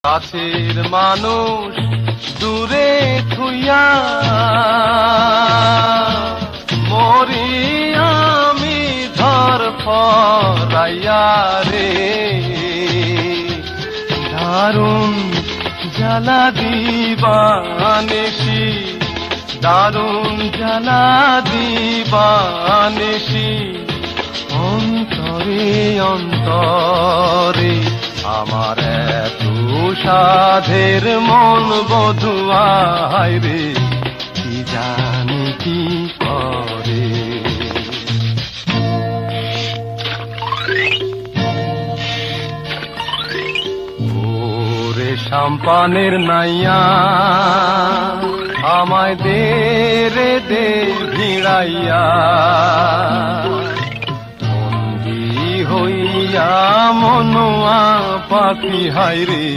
কাছের মানুষ দূরে থুইয়া মরি আমি ধর ফরাইয়া রে, দারুণ জ্বালা দিবানিসি, দারুণ জ্বালা দিবানিসি, অন্তরে অন্তরে আমার এত সাধের মন বধুয়ায় রে, কি জানি কি করে। ওরে সাম্পানের নাইয়া আমায় দে রে দে ভিড়াইয়া, বন্দী হইয়া মনোয়া পাখি হায় রে,